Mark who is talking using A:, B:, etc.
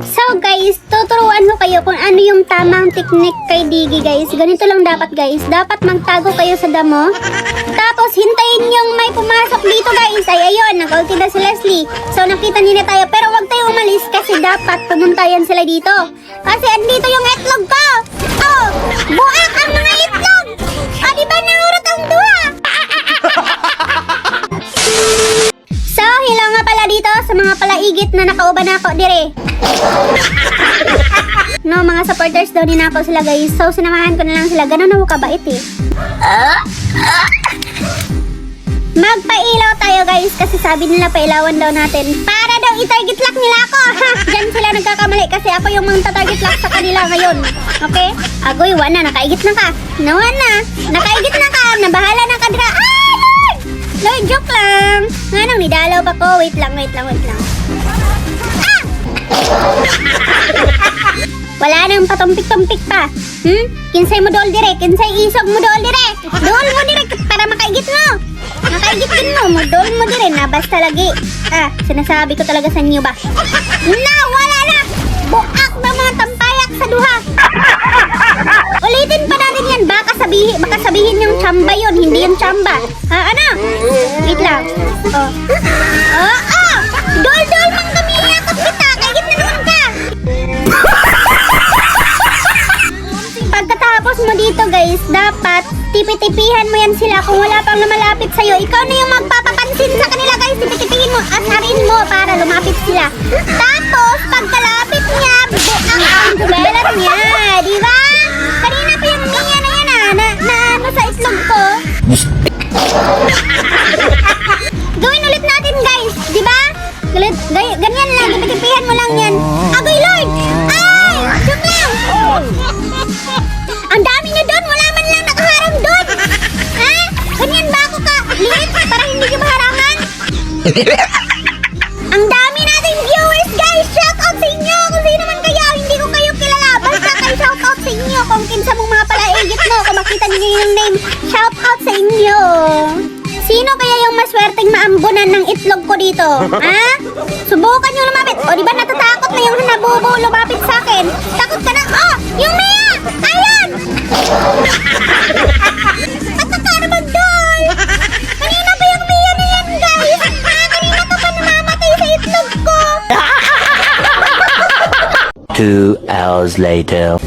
A: So guys, tuturuan ko kayo kung ano yung tamang technique kay Diggy guys. Ganito lang dapat guys. Dapat magtago kayo sa damo. Tapos hintayin yung may pumasok dito guys. Ay ayun, nag-ulti na si Leslie. So nakita nila tayo. Pero huwag tayo umalis kasi dapat pumuntayan sila dito. Kasi andito yung itlog ko. Oh, buak ang mga itlog. O diba naurot ang duha? So, hello nga pala dito sa mga palaigit na nakauban ako dire. No, mga supporters daw ni Nako sila guys. So, sinamahan ko na lang sila. Ganun ako kabait eh. Magpailaw tayo guys kasi sabi nila pailawan daw natin para daw i-target lock nila ako. Ha! Diyan sila nagkakamali kasi ako yung mag-target lock sa kanila ngayon. Okay? Agoy, wana, nakaigit na ka. Nawan na. Nakaigit na ka. Nabahala na ka dira. Ah, Lord! Lord, joke lang. Nga nang nidalaw pa ko. Wait lang. Ah! Wala nang patumpik-tumpik pa. Kinsay mo dool dire. Kinsay isog mo dool dire. Dool mo dire para makaigit mo. Nakaigit din mo. Dool mo dire na basta lagi. Ah, sinasabi ko talaga sa inyo ba? Na, wala na. Buak na mga tampayak sa duha. Ulitin pa natin yan. Baka sabihin yung tsamba yun. Hindi yung tsamba. Ah, ano? Wait lang. Dool mang kami yakap kita. Kaigit na naman ka. Pagkatapos mo dito guys, dapat tipi-tipihan mo yan sila kung wala pang lumalapit sa'yo. Ikaw na yung magpapapansin sa kanila guys. Tipi-tipihin mo, asarin mo para lumapit sila. Tapos, pagkalapit niya, buang ang dubelat niya. Diba? Kanina pa yung niya na yan na ano sa itlog ko. Gawin ulit natin guys. Diba? Ganyan lang, tipi-tipihan mo lang yan. Agoy Lord! Ay! Joke lang! Ang dami na doon, wala man lang nakaharang doon. Ha? Ganyan ba ako ka? Limit para hindi ka maharangan? Ang dami nating viewers guys. Shout out sa inyo. Kung sino man kayo, hindi ko kayo kilala. Basta kayo shout out sa inyo. Kung kinsa mong mga palaigit mo, kung makita niyo yung name, shout out sa inyo. Sino kaya yung maswerteng maambunan ng itlog ko dito? Ha? Subukan nyo lumapit. O diba natatakot na yung nabubo lumapit sa akin? Takot ka na? Oh! Yung Mia! Ayan! Pataka naman doon! Kanina pa yung Mia na yan guys! Kanina ka pa namamatay sa itlog ko!
B: 2 hours later.